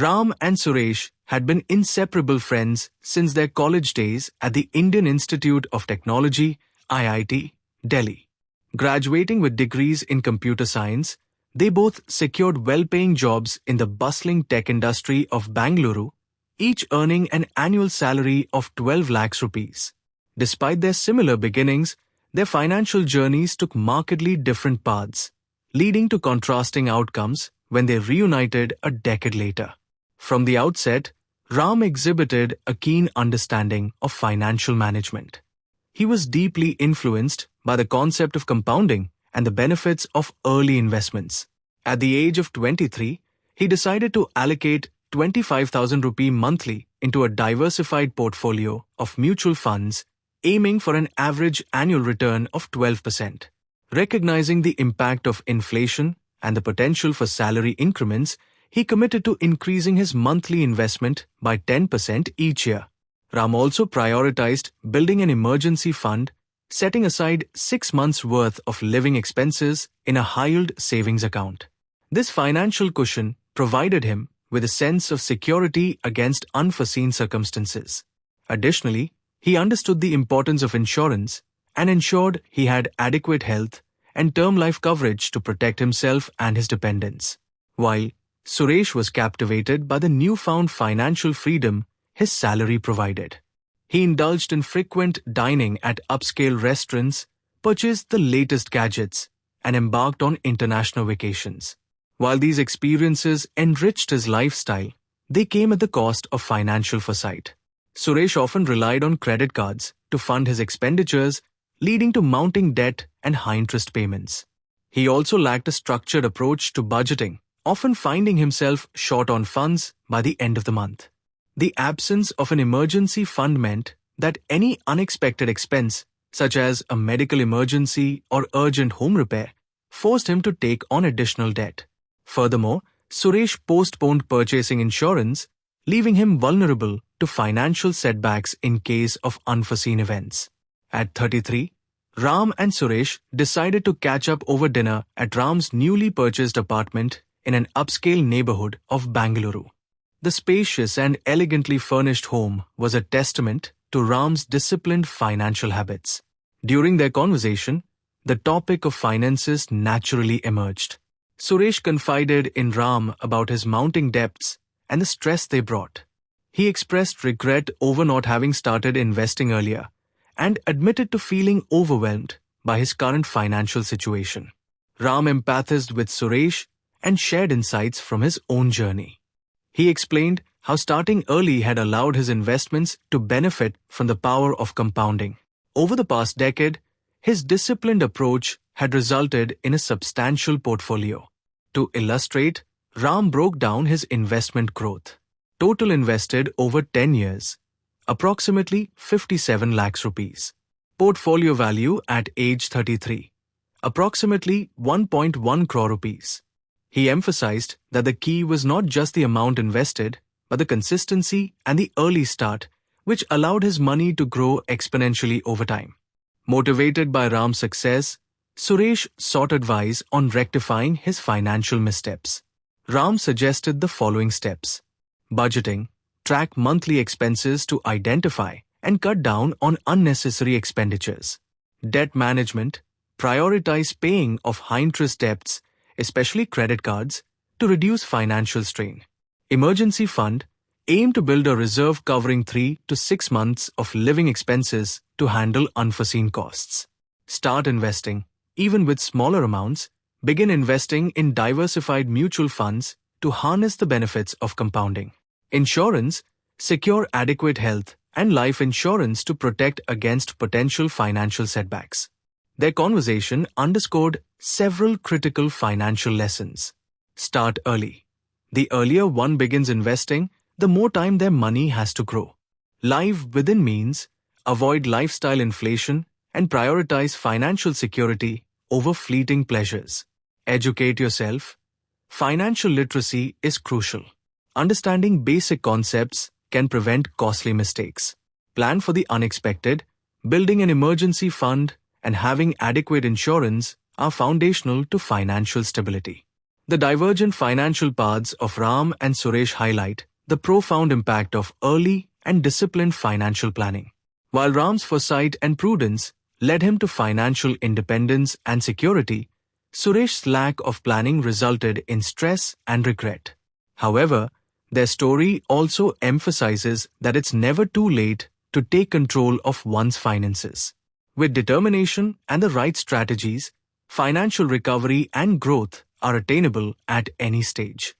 Ram and Suresh had been inseparable friends since their college days at the Indian Institute of Technology, IIT, Delhi. Graduating with degrees in computer science, they both secured well-paying jobs in the bustling tech industry of Bangalore, each earning an annual salary of 12 lakhs rupees. Despite their similar beginnings, their financial journeys took markedly different paths, leading to contrasting outcomes when they reunited a decade later. From the outset, Ram exhibited a keen understanding of financial management. He was deeply influenced by the concept of compounding and the benefits of early investments. At the age of 23, he decided to allocate 25,000 rupee monthly into a diversified portfolio of mutual funds, aiming for an average annual return of 12%. Recognizing the impact of inflation and the potential for salary increments, he committed to increasing his monthly investment by 10% each year. Ram also prioritized building an emergency fund, setting aside 6 months' worth of living expenses in a high-yield savings account. This financial cushion provided him with a sense of security against unforeseen circumstances. Additionally, he understood the importance of insurance and ensured he had adequate health and term life coverage to protect himself and his dependents. While Suresh was captivated by the newfound financial freedom his salary provided. He indulged in frequent dining at upscale restaurants, purchased the latest gadgets, and embarked on international vacations. While these experiences enriched his lifestyle, they came at the cost of financial foresight. Suresh often relied on credit cards to fund his expenditures, leading to mounting debt and high-interest payments. He also lacked a structured approach to budgeting, often finding himself short on funds by the end of the month. The absence of an emergency fund meant that any unexpected expense, such as a medical emergency or urgent home repair, forced him to take on additional debt. Furthermore, Suresh postponed purchasing insurance, leaving him vulnerable to financial setbacks in case of unforeseen events. At 33, Ram and Suresh decided to catch up over dinner at Ram's newly purchased apartment in an upscale neighborhood of Bangalore. The spacious and elegantly furnished home was a testament to Ram's disciplined financial habits. During their conversation, the topic of finances naturally emerged. Suresh confided in Ram about his mounting debts and the stress they brought. He expressed regret over not having started investing earlier and admitted to feeling overwhelmed by his current financial situation. Ram empathized with Suresh and shared insights from his own journey. He explained how starting early had allowed his investments to benefit from the power of compounding. Over the past decade, his disciplined approach had resulted in a substantial portfolio. To illustrate, Ram broke down his investment growth. Total invested over 10 years, approximately 57 lakhs rupees. Portfolio value at age 33, approximately 1.1 crore rupees. He emphasized that the key was not just the amount invested, but the consistency and the early start, which allowed his money to grow exponentially over time. Motivated by Ram's success, Suresh sought advice on rectifying his financial missteps. Ram suggested the following steps: budgeting, track monthly expenses to identify and cut down on unnecessary expenditures; debt management, prioritize paying of high-interest debts, especially credit cards, to reduce financial strain; emergency fund, aim to build a reserve covering 3 to 6 months of living expenses to handle unforeseen costs; start investing, even with smaller amounts, begin investing in diversified mutual funds to harness the benefits of compounding; insurance, secure adequate health and life insurance to protect against potential financial setbacks. Their conversation underscored several critical financial lessons. Start early. The earlier one begins investing, the more time their money has to grow. Live within means, avoid lifestyle inflation, and prioritize financial security over fleeting pleasures. Educate yourself. Financial literacy is crucial. Understanding basic concepts can prevent costly mistakes. Plan for the unexpected. Building an emergency fund and having adequate insurance are foundational to financial stability. The divergent financial paths of Ram and Suresh highlight the profound impact of early and disciplined financial planning. While Ram's foresight and prudence led him to financial independence and security, Suresh's lack of planning resulted in stress and regret. However, their story also emphasizes that it's never too late to take control of one's finances. With determination and the right strategies, financial recovery and growth are attainable at any stage.